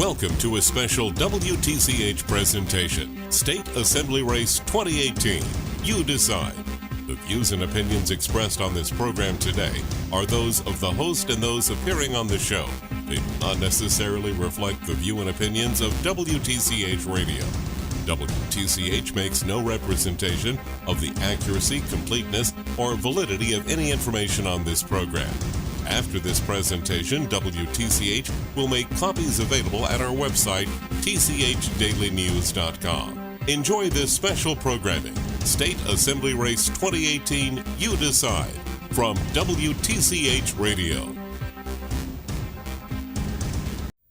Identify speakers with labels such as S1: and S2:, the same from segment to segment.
S1: Welcome to a special WTCH presentation, State Assembly Race 2018. You decide. The views and opinions expressed on this program today are those of the host and those appearing on the show. They do not necessarily reflect the view and opinions of WTCH Radio. WTCH makes no representation of the accuracy, completeness, or validity of any information on this program. After this presentation, WTCH will make copies available at our website, tchdailynews.com. Enjoy this special programming, State Assembly Race 2018, You Decide, from WTCH Radio.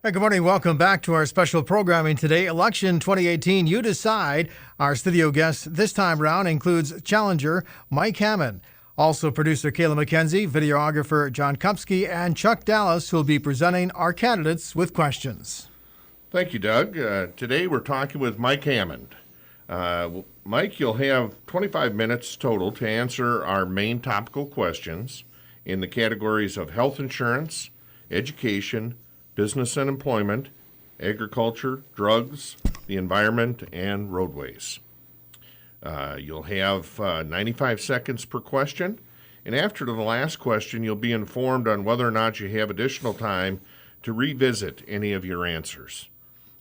S2: Hey, good morning. Welcome back to our special programming today. Election 2018, You Decide. Our studio guest this time around includes challenger Mike Hammond. Also, producer Kayla McKenzie, videographer John Kupski, and Chuck Dallas, who will be presenting our candidates with questions.
S3: Thank you, Doug. Today we're talking with Mike Hammond. Mike, you'll have 25 minutes total to answer our main topical questions in the categories of health insurance, education, business and employment, agriculture, drugs, the environment, and roadways. You'll have 95 seconds per question, and after the last question, you'll be informed on whether or not you have additional time to revisit any of your answers.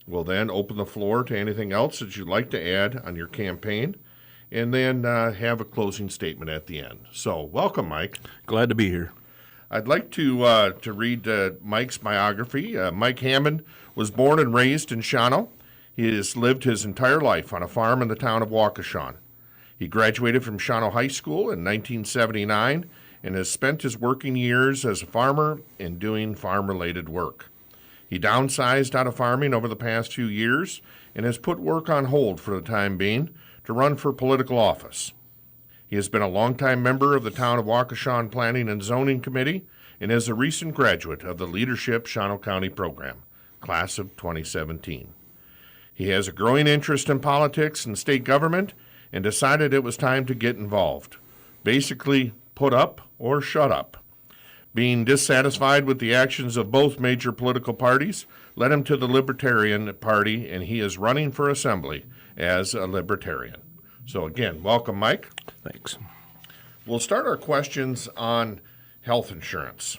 S3: We'll then open the floor to anything else that you'd like to add on your campaign, and then have a closing statement at the end. So, welcome, Mike.
S4: Glad to be here.
S3: I'd like to read Mike's biography. Mike Hammond was born and raised in Shawano. He has lived his entire life on a farm in the town of Waukesha. He graduated from Shawano High School in 1979 and has spent his working years as a farmer and doing farm-related work. He downsized out of farming over the past few years and has put work on hold for the time being to run for political office. He has been a longtime member of the Town of Waukesha Planning and Zoning Committee and is a recent graduate of the Leadership Shawano County Program, class of 2017. He has a growing interest in politics and state government and decided it was time to get involved. Basically, put up or shut up. Being dissatisfied with the actions of both major political parties led him to the Libertarian Party, and he is running for assembly as a Libertarian. So again, welcome, Mike.
S4: Thanks.
S3: We'll start our questions on health insurance.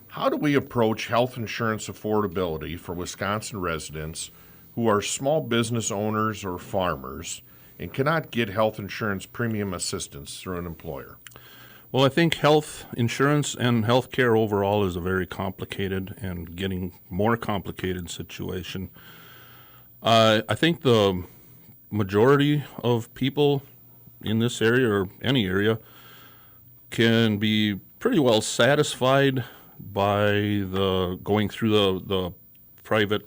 S3: How do we approach health insurance affordability for Wisconsin residents who are small business owners or farmers and cannot get health insurance premium assistance through an employer?
S4: Well, I think health insurance and health care overall is a very complicated and getting more complicated situation. I think the majority of people in this area or any area can be pretty well satisfied by the going through the private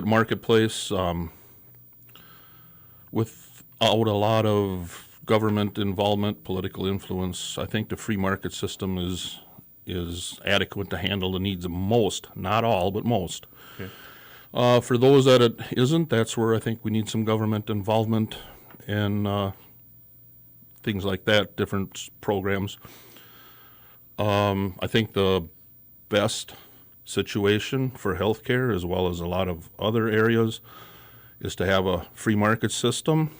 S4: marketplace without a lot of government involvement, political influence. I think the free market system is adequate to handle the needs of most, not all, but most. Okay. For those that it isn't, that's where I think we need some government involvement and things like that, different programs. I think the best situation for healthcare, as well as a lot of other areas, is to have a free market system,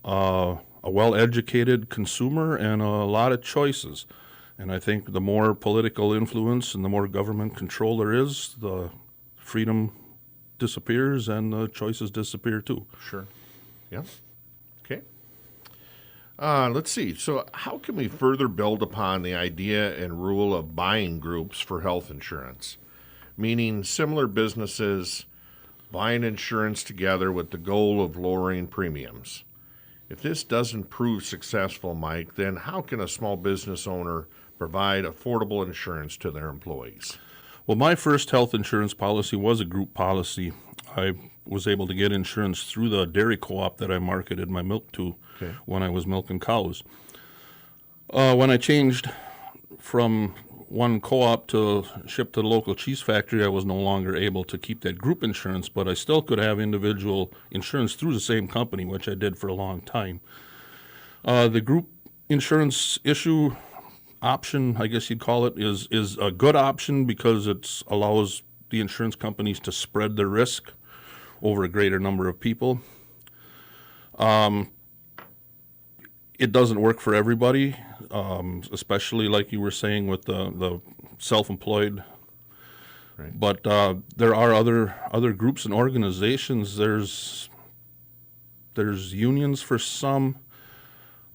S4: a well-educated consumer, and a lot of choices. And I think the more political influence and the more government control there is, the freedom disappears and the choices disappear too.
S3: Sure. Yeah. Okay. Let's see. So how can we further build upon the idea and rule of buying groups for health insurance? Meaning similar businesses buying insurance together with the goal of lowering premiums. If this doesn't prove successful, Mike, then how can a small business owner provide affordable insurance to their employees?
S4: Well, my first health insurance policy was a group policy. I was able to get insurance through the dairy co-op that I marketed my milk to when I was milking cows. When I changed from one co-op to ship to the local cheese factory, I was no longer able to keep that group insurance, but I still could have individual insurance through the same company, which I did for a long time. The group insurance option, I guess you'd call it, is a good option because it allows the insurance companies to spread the risk over a greater number of people. It doesn't work for everybody, especially like you were saying with the self-employed.
S3: Right.
S4: But there are other groups and organizations. There's unions for some.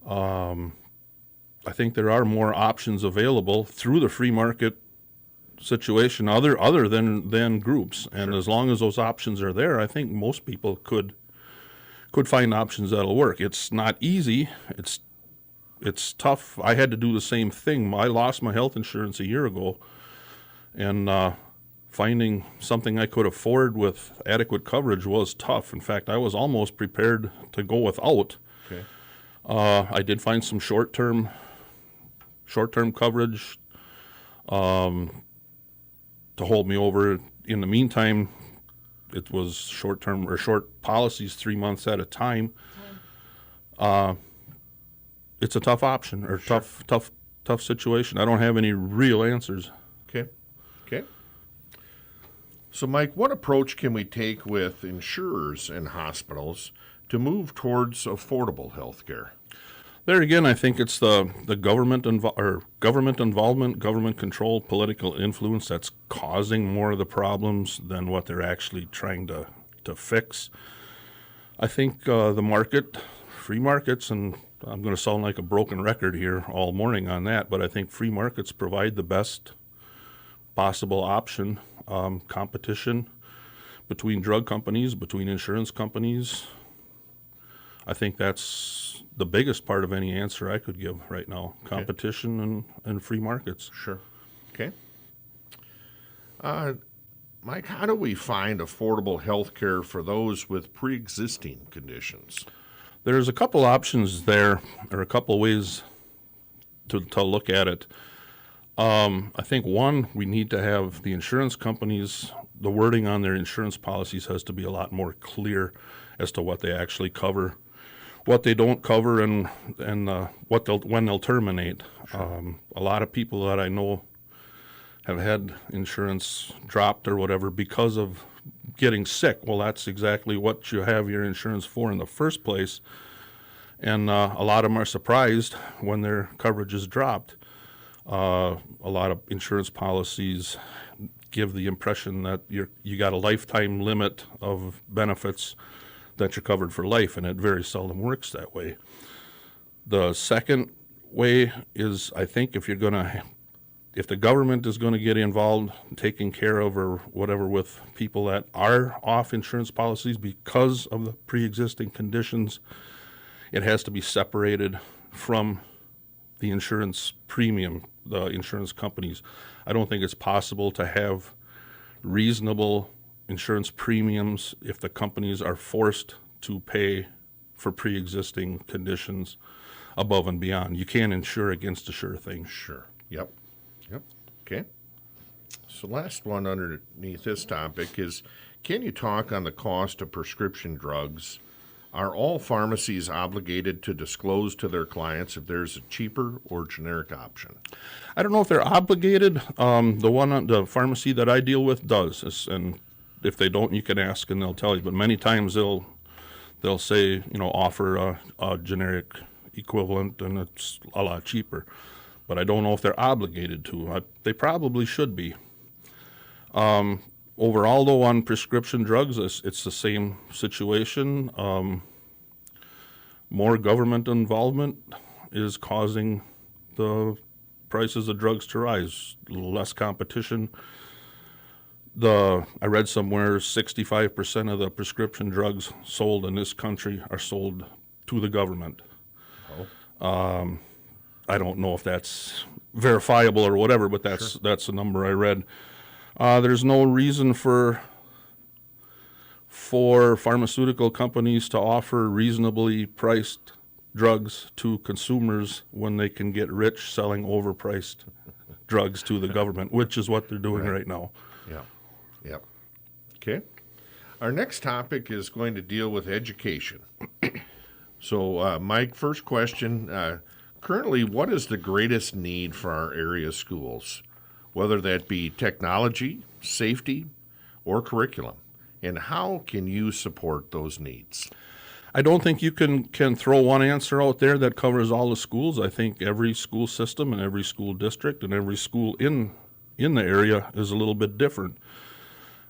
S4: I think there are more options available through the free market situation other than groups. And as long as those options are there, I think most people could find options that'll work. It's not easy. It's tough. I had to do the same thing. I lost my health insurance a year ago, and finding something I could afford with adequate coverage was tough. In fact, I was almost prepared to go without.
S3: Okay.
S4: I did find some short-term coverage to hold me over. In the meantime, it was short policies, 3 months at a time. It's a tough option or
S3: Sure.
S4: tough situation. I don't have any real answers.
S3: Okay. So, Mike, what approach can we take with insurers and hospitals to move towards affordable health care?
S4: There again, I think it's the government involvement, government control, political influence that's causing more of the problems than what they're actually trying to fix. I think the market, free markets, and I'm going to sound like a broken record here all morning on that, but I think free markets provide the best possible option. Competition between drug companies, between insurance companies. I think that's the biggest part of any answer I could give right now. Competition and free markets.
S3: Sure. Okay. Mike, how do we find affordable health care for those with pre-existing conditions?
S4: There's a couple options there, or a couple ways to look at it. I think one, we need to have the insurance companies, the wording on their insurance policies has to be a lot more clear as to what they actually cover, what they don't cover, and when they'll terminate.
S3: Sure.
S4: A lot of people that I know have had insurance dropped or whatever because of getting sick. Well, that's exactly what you have your insurance for in the first place. And a lot of them are surprised when their coverage is dropped. A lot of insurance policies give the impression that you got a lifetime limit of benefits that you're covered for life, and it very seldom works that way. The second way is, I think, if the government is going to get involved taking care of or whatever with people that are off insurance policies because of the pre-existing conditions, it has to be separated from the insurance premium, the insurance companies. I don't think it's possible to have reasonable insurance premiums if the companies are forced to pay for pre-existing conditions above and beyond. You can't insure against a sure thing.
S3: Sure. Yep. Okay. So last one underneath this topic is, can you talk on the cost of prescription drugs? Are all pharmacies obligated to disclose to their clients if there's a cheaper or generic option?
S4: I don't know if they're obligated. The pharmacy that I deal with does, and if they don't, you can ask and they'll tell you. But many times they'll say, offer a generic equivalent, and it's a lot cheaper. But I don't know if they're obligated to. They probably should be. Overall, though, on prescription drugs, it's the same situation. More government involvement is causing the prices of drugs to rise. Less competition. I read somewhere 65% of the prescription drugs sold in this country are sold to the government.
S3: Oh.
S4: I don't know if that's verifiable or whatever, but that's the number I read. There's no reason for pharmaceutical companies to offer reasonably priced drugs to consumers when they can get rich selling overpriced drugs to the government, which is what they're doing right now.
S3: Yeah. Yep. Okay. Our next topic is going to deal with education. So, Mike, first question. Currently, what is the greatest need for our area schools? Whether that be technology, safety, or curriculum? And how can you support those needs?
S4: I don't think you can throw one answer out there that covers all the schools. I think every school system and every school district and every school in the area is a little bit different.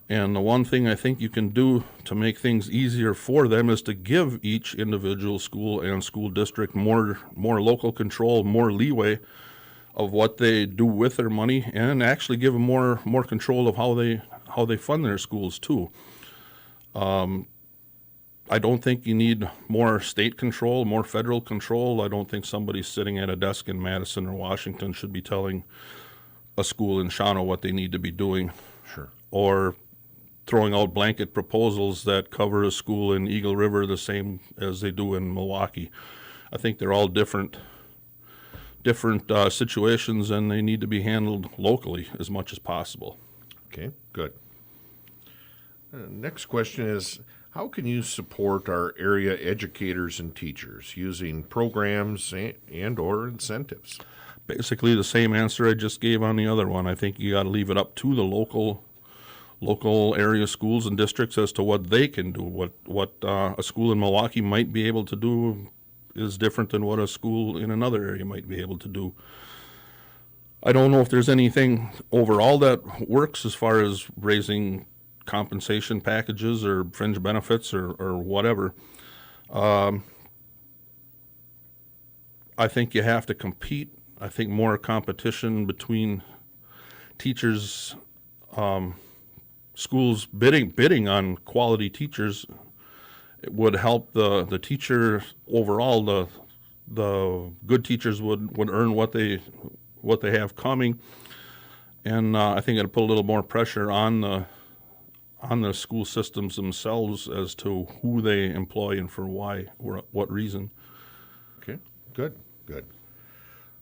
S4: And the one thing I think you can do to make things easier for them is to give each individual school and school district more local control, more leeway of what they do with their money, and actually give them more control of how they fund their schools too. I don't think you need more state control, more federal control. I don't think somebody sitting at a desk in Madison or Washington should be telling a school in Shawano what they need to be doing.
S3: Sure. Or
S4: throwing out blanket proposals that cover a school in Eagle River the same as they do in Milwaukee. I think they're all different situations, and they need to be handled locally as much as possible.
S3: Okay, good. Next question is, how can you support our area educators and teachers using programs and or incentives?
S4: Basically the same answer I just gave on the other one. I think you got to leave it up to the local area schools and districts as to what they can do. What a school in Milwaukee might be able to do is different than what a school in another area might be able to do. I don't know if there's anything overall that works as far as raising compensation packages or fringe benefits or whatever. I think you have to compete. I think more competition between teachers, schools bidding on quality teachers, it would help the teacher overall. The good teachers would earn what they have coming, and I think it'll put a little more pressure on the school systems themselves as to who they employ and for why or what reason.
S3: Okay, good.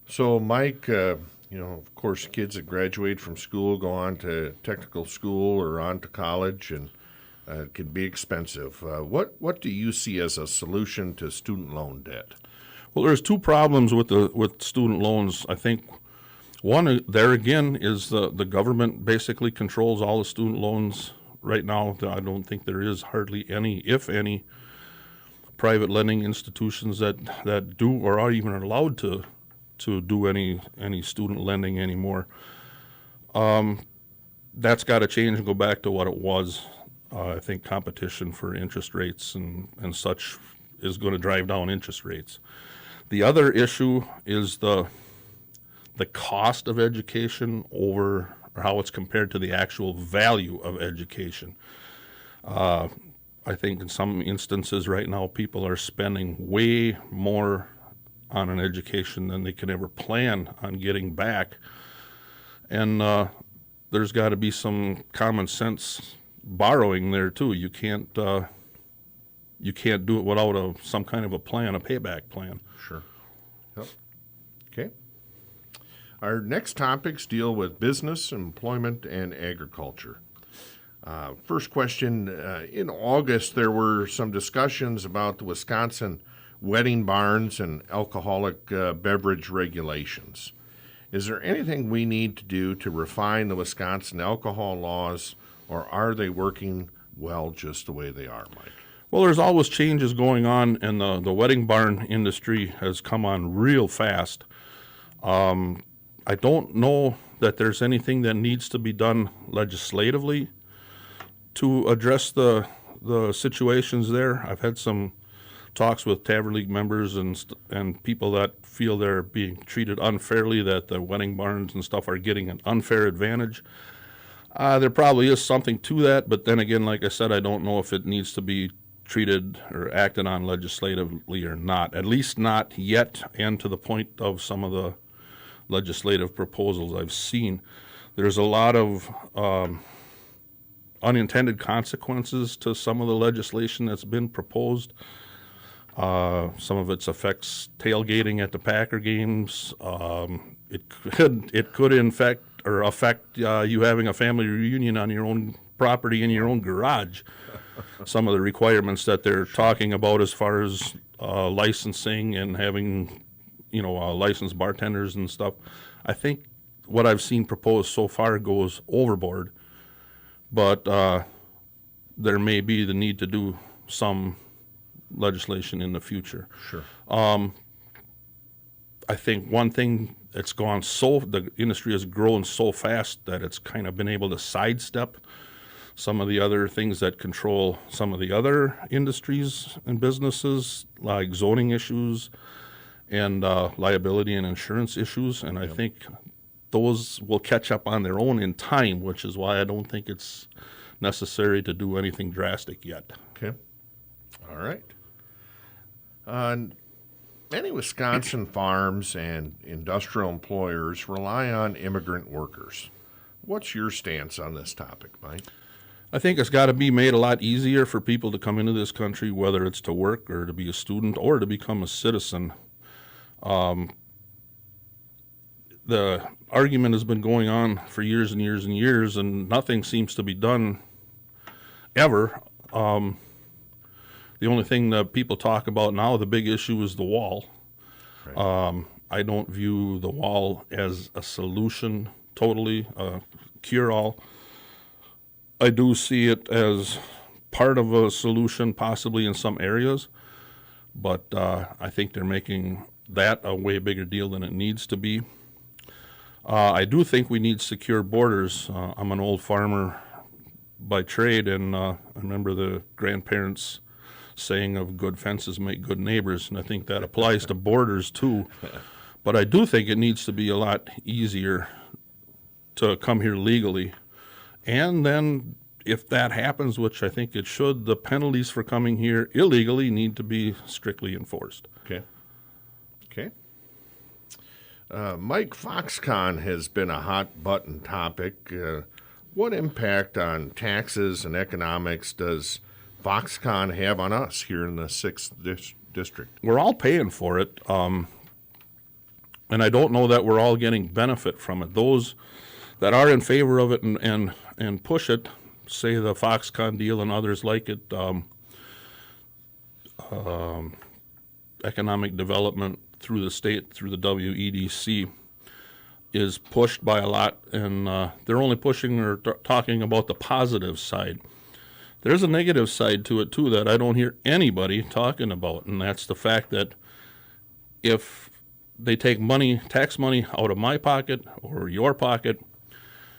S3: So, Mike, of course, kids that graduate from school go on to technical school or on to college, and it can be expensive. What do you see as a solution to student loan debt?
S4: Well, there's two problems with student loans. I think one there again is the government basically controls all the student loans right now. I don't think there is hardly any, if any, private lending institutions that do or are even allowed to do any student lending anymore. That's got to change and go back to what it was. I think competition for interest rates and such is going to drive down interest rates. The other issue is the cost of education over or how it's compared to the actual value of education. I think in some instances right now people are spending way more on an education than they can ever plan on getting back. And there's got to be some common sense borrowing there too. You can't do it without some kind of a plan, a payback plan.
S3: Sure. Yep. Okay. Our next topics deal with business, employment, and agriculture. First question, in August there were some discussions about the Wisconsin wedding barns and alcoholic beverage regulations. Is there anything we need to do to refine the Wisconsin alcohol laws, or are they working well just the way they are, Mike?
S4: Well, there's always changes going on, and the wedding barn industry has come on real fast. I don't know that there's anything that needs to be done legislatively to address the situations there. I've had some talks with Tavern League members and people that feel they're being treated unfairly, that the wedding barns and stuff are getting an unfair advantage. There probably is something to that, but then again, like I said, I don't know if it needs to be treated or acted on legislatively or not, at least not yet, and to the point of some of the legislative proposals I've seen. There's a lot of unintended consequences to some of the legislation that's been proposed. Some of it affects tailgating at the Packer games. It could affect you having a family reunion on your own property in your own garage. Some of the requirements that they're talking about as far as licensing and having, licensed bartenders and stuff. I think what I've seen proposed so far goes overboard but there may be the need to do some legislation in the future.
S3: Sure.
S4: I think one thing that's the industry has grown so fast that it's kind of been able to sidestep some of the other things that control some of the other industries and businesses, like zoning issues and liability and insurance issues. And I think those will catch up on their own in time, which is why I don't think it's necessary to do anything drastic yet.
S3: Okay. All right. Many Wisconsin farms and industrial employers rely on immigrant workers. What's your stance on this topic, Mike?
S4: I think it's got to be made a lot easier for people to come into this country, whether it's to work or to be a student or to become a citizen. The argument has been going on for years and years and years, and nothing seems to be done ever. The only thing that people talk about now, the big issue, is the wall. Right. I don't view the wall as a solution totally, a cure-all. I do see it as part of a solution possibly in some areas, but I think they're making that a way bigger deal than it needs to be. I do think we need secure borders. I'm an old farmer by trade, and I remember the grandparents saying of good fences make good neighbors, and I think that applies to borders too. But I do think it needs to be a lot easier to come here legally. And then if that happens, which I think it should, the penalties for coming here illegally need to be strictly enforced.
S3: Okay. Okay. Mike, Foxconn has been a hot-button topic. What impact on taxes and economics does Foxconn have on us here in the 6th District?
S4: We're all paying for it, and I don't know that we're all getting benefit from it. Those that are in favor of it and push it, say the Foxconn deal and others like it, economic development through the state, through the WEDC, is pushed by a lot, and they're only pushing or talking about the positive side. There's a negative side to it, too, that I don't hear anybody talking about, and that's the fact that if they take tax money out of my pocket or your pocket,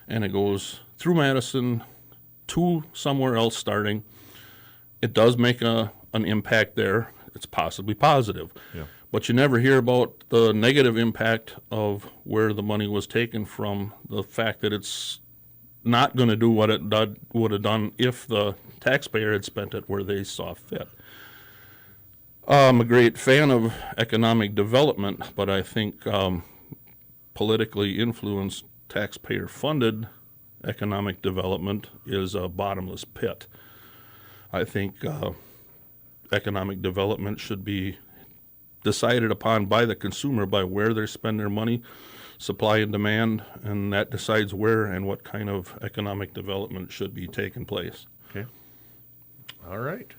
S4: and it goes through Madison to somewhere else starting, it does make an impact there. It's possibly positive. Yeah. But you never hear about the negative impact of where the money was taken from, the fact that it's not going to do what it would have done if the taxpayer had spent it where they saw fit. I'm a great fan of economic development, but I think politically influenced, taxpayer-funded economic development is a bottomless pit. I think economic development should be decided upon by the consumer, by where they spend their money, supply and demand, and that decides where and what kind of economic development should be taking place.
S3: Okay. All right.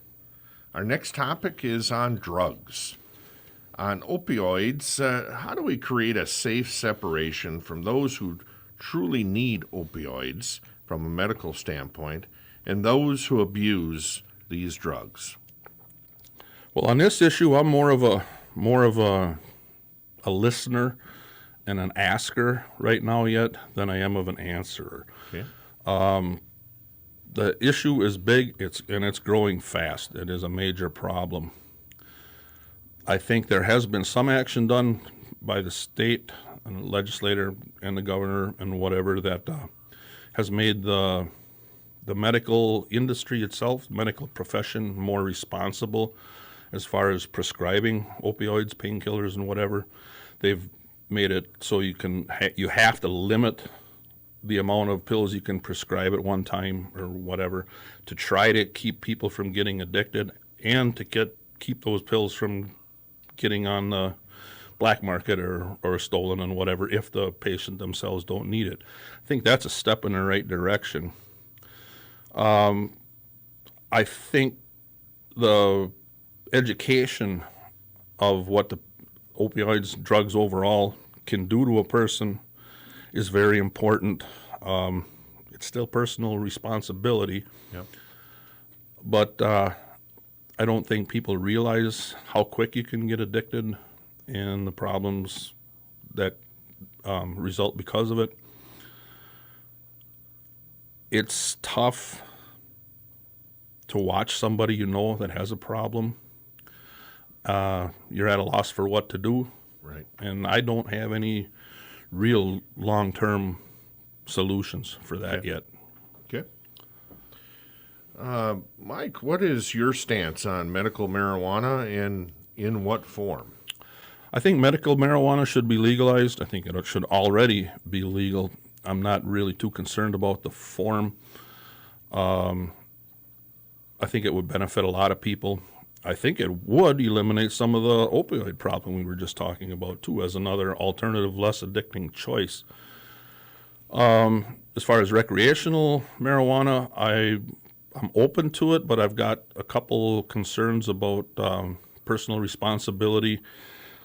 S3: Our next topic is on drugs. On opioids, how do we create a safe separation from those who truly need opioids from a medical standpoint and those who abuse these drugs?
S4: Well, on this issue, I'm more of a listener and an asker right now yet than I am of an answerer.
S3: Okay.
S4: The issue is big, and it's growing fast. It is a major problem. I think there has been some action done by the state and the legislator and the governor and whatever that has made the medical industry itself, medical profession, more responsible as far as prescribing opioids, painkillers, and whatever. They've made it so you have to limit the amount of pills you can prescribe at one time or whatever to try to keep people from getting addicted and to keep those pills from getting on the black market or stolen and whatever if the patient themselves don't need it. I think that's a step in the right direction. I think the education of what the opioids, drugs overall, can do to a person is very important. it's still personal responsibility.
S3: Yep.
S4: But I don't think people realize how quick you can get addicted and the problems that result because of it. It's tough to watch somebody you know that has a problem. You're at a loss for what to do.
S3: Right.
S4: And I don't have any real long-term solutions for that yet.
S3: Okay. Mike, what is your stance on medical marijuana and in what form?
S4: I think medical marijuana should be legalized. I think it should already be legal. I'm not really too concerned about the form. I think it would benefit a lot of people. I think it would eliminate some of the opioid problem we were just talking about, too, as another alternative, less addicting choice. As far as recreational marijuana, I'm open to it, but I've got a couple concerns about personal responsibility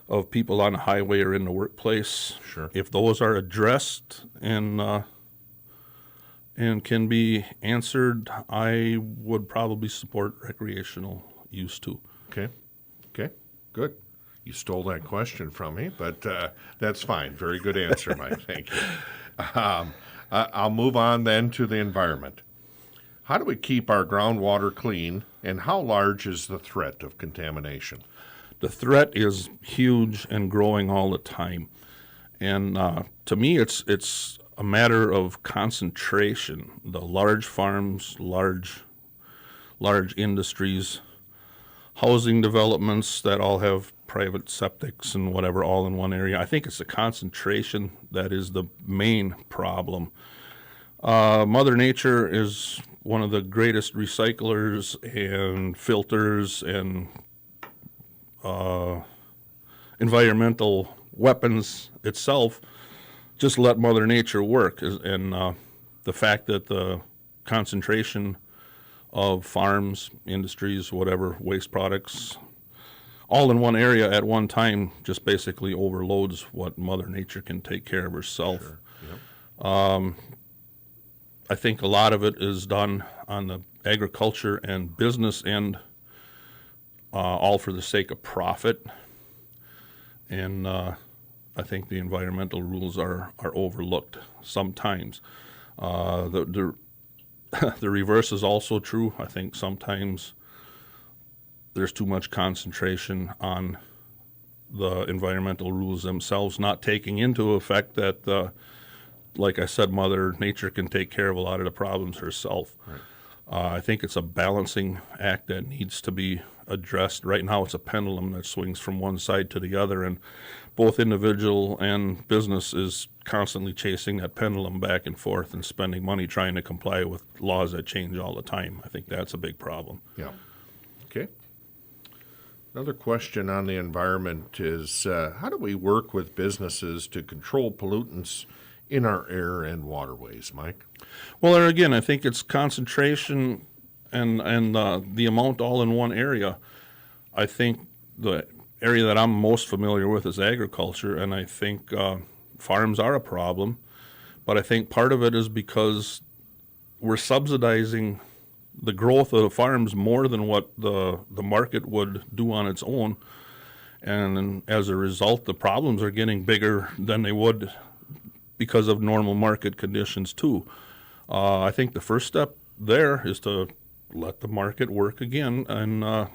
S4: of people on the highway or in the workplace.
S3: Sure.
S4: If those are addressed and can be answered, I would probably support recreational use too.
S3: Okay. Okay. Good. You stole that question from me, but that's fine. Very good answer, Mike. Thank you. I'll move on then to the environment. How do we keep our groundwater clean, and how large is the threat of contamination?
S4: The threat is huge and growing all the time. And to me, it's a matter of concentration. The large farms, large industries, housing developments that all have private septics and whatever all in one area. I think it's the concentration that is the main problem. Mother Nature is one of the greatest recyclers and filters and environmental weapons itself. Just let Mother Nature work. And the fact that the concentration of farms, industries, whatever, waste products, all in one area at one time just basically overloads what Mother Nature can take care of herself.
S3: Sure. Yep.
S4: I think a lot of it is done on the agriculture and business end, all for the sake of profit. And I think the environmental rules are overlooked sometimes. The reverse is also true. I think sometimes there's too much concentration on the environmental rules themselves, not taking into effect that, like I said, Mother Nature can take care of a lot of the problems herself.
S3: Right.
S4: I think it's a balancing act that needs to be addressed. Right now it's a pendulum that swings from one side to the other, and both individual and business is constantly chasing that pendulum back and forth and spending money trying to comply with laws that change all the time. I think that's a big problem.
S3: Yeah. Okay. Another question on the environment is how do we work with businesses to control pollutants in our air and waterways, Mike?
S4: Well, there again, I think it's concentration and the amount all in one area. I think the area that I'm most familiar with is agriculture, and I think farms are a problem. But I think part of it is because we're subsidizing the growth of the farms more than what the market would do on its own. And as a result, the problems are getting bigger than they would because of normal market conditions too. I think the first step there is to let the market work again and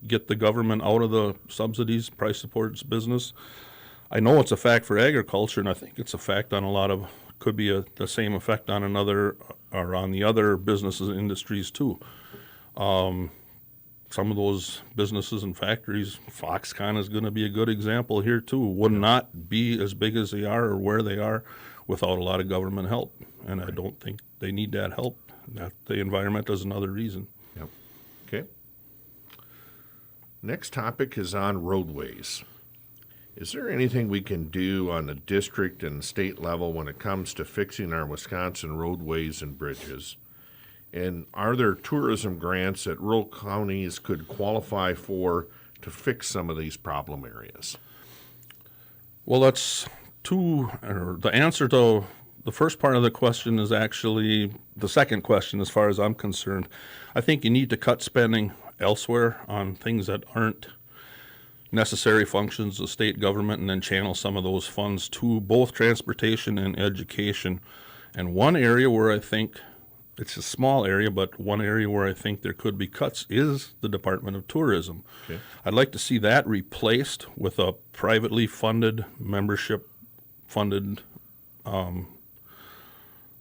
S4: get the government out of the subsidies, price supports business. I know it's a fact for agriculture, and I think it's a fact on a lot of, could be the same effect on another, or on the other businesses and industries too. Some of those businesses and factories, Foxconn is going to be a good example here too, would not be as big as they are or where they are without a lot of government help. And I don't think they need that help. That the environment is another reason.
S3: Yep. Okay. Next topic is on roadways. Is there anything we can do on the district and state level when it comes to fixing our Wisconsin roadways and bridges? And are there tourism grants that rural counties could qualify for to fix some of these problem areas?
S4: Well, the answer to the first part of the question is actually the second question as far as I'm concerned. I think you need to cut spending elsewhere on things that aren't necessary functions of state government and then channel some of those funds to both transportation and education. And one area where I think, it's a small area, but one area where I think there could be cuts is the Department of Tourism.
S3: Okay.
S4: I'd like to see that replaced with a privately funded, membership-funded,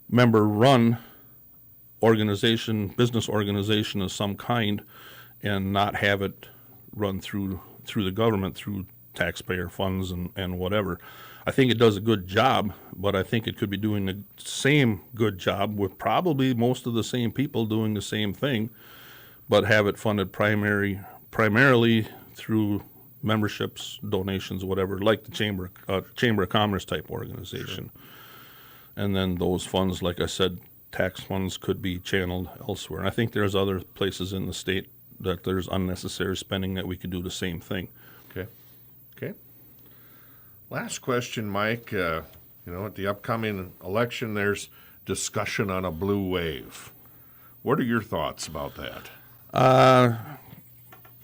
S4: member-run organization, business organization of some kind, and not have it run through the government, through taxpayer funds and whatever. I think it does a good job, but I think it could be doing the same good job with probably most of the same people doing the same thing, but have it funded primarily through memberships, donations, whatever, like the Chamber of Commerce type organization. Sure. And then those funds, like I said, tax funds could be channeled elsewhere. And I think there's other places in the state that there's unnecessary spending that we could do the same thing.
S3: Okay. Last question, Mike. At the upcoming election, there's discussion on a blue wave. What are your thoughts about that?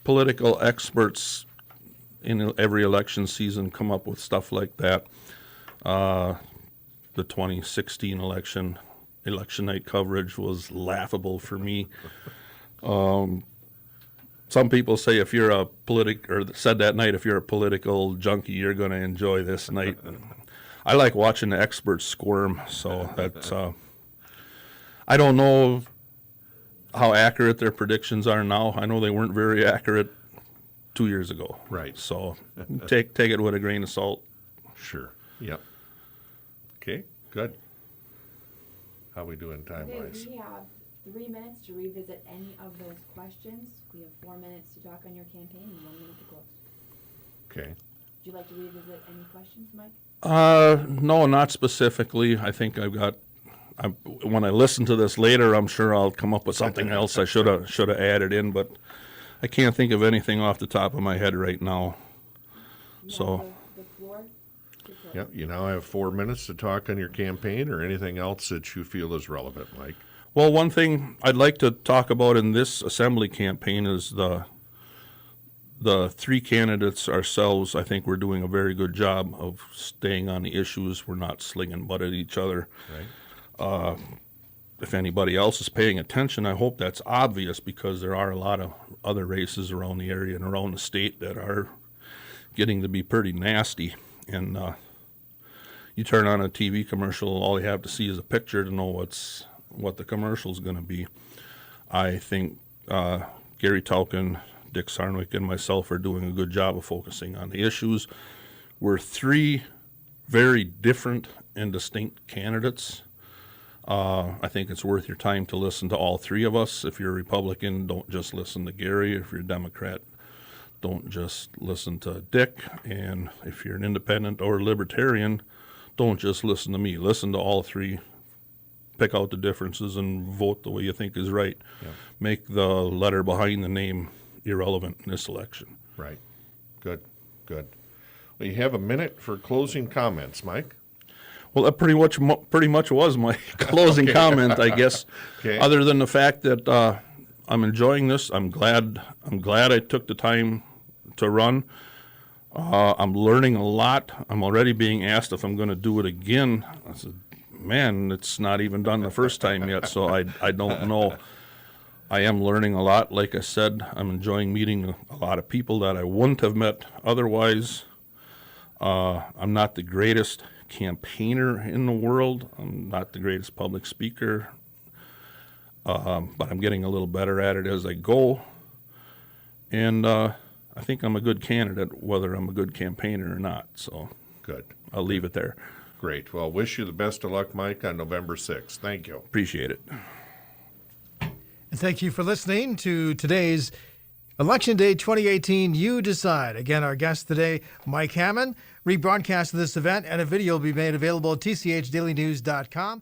S4: Political experts in every election season come up with stuff like that. The 2016 election night coverage was laughable for me. Some people say if you're a said that night, if you're a political junkie, you're going to enjoy this night. I like watching the experts squirm, so that's, I don't know how accurate their predictions are now. I know they weren't very accurate 2 years ago.
S3: Right.
S4: So take it with a grain of salt.
S3: Sure. Yep. Okay, good. How we doing time-wise?
S5: We have 3 minutes to revisit any of those questions. We have 4 minutes to talk on your campaign and 1 minute to close.
S3: Okay.
S5: Would you like to revisit any questions, Mike?
S4: No, not specifically. I think when I listen to this later, I'm sure I'll come up with something else I should have added in, but I can't think of anything off the top of my head right now. So
S5: the floor.
S3: Yep. You now have 4 minutes to talk on your campaign or anything else that you feel is relevant, Mike.
S4: Well, one thing I'd like to talk about in this assembly campaign is the three candidates ourselves. I think we're doing a very good job of staying on the issues. We're not slinging butt at each other.
S3: Right.
S4: If anybody else is paying attention, I hope that's obvious, because there are a lot of other races around the area and around the state that are getting to be pretty nasty. And you turn on a TV commercial, all you have to see is a picture to know what the commercial is going to be. I think Gary Tauken, Dick Sarnwick, and myself are doing a good job of focusing on the issues. We're three very different and distinct candidates. I think it's worth your time to listen to all three of us. If you're a Republican, don't just listen to Gary. If you're a Democrat, don't just listen to Dick. And if you're an independent or a libertarian, don't just listen to me. Listen to all three. Pick out the differences and vote the way you think is right.
S3: Yeah.
S4: Make the letter behind the name irrelevant in this election.
S3: Right. Good. Well, you have a minute for closing comments, Mike.
S4: Well, that pretty much was my closing comment, I guess.
S3: Okay.
S4: Other than the fact that I'm enjoying this, I'm glad I took the time to run. I'm learning a lot. I'm already being asked if I'm going to do it again. I said, man, it's not even done the first time yet, so I don't know. I am learning a lot. Like I said, I'm enjoying meeting a lot of people that I wouldn't have met otherwise. I'm not the greatest campaigner in the world. I'm not the greatest public speaker, but I'm getting a little better at it as I go. And I think I'm a good candidate, whether I'm a good campaigner or not. So
S3: Good.
S4: I'll leave it there.
S3: Great. Well, wish you the best of luck, Mike, on November 6th. Thank you.
S4: Appreciate it.
S2: And thank you for listening to today's Election Day 2018 You Decide. Again, our guest today, Mike Hammond. Rebroadcast of this event and a video will be made available at tchdailynews.com.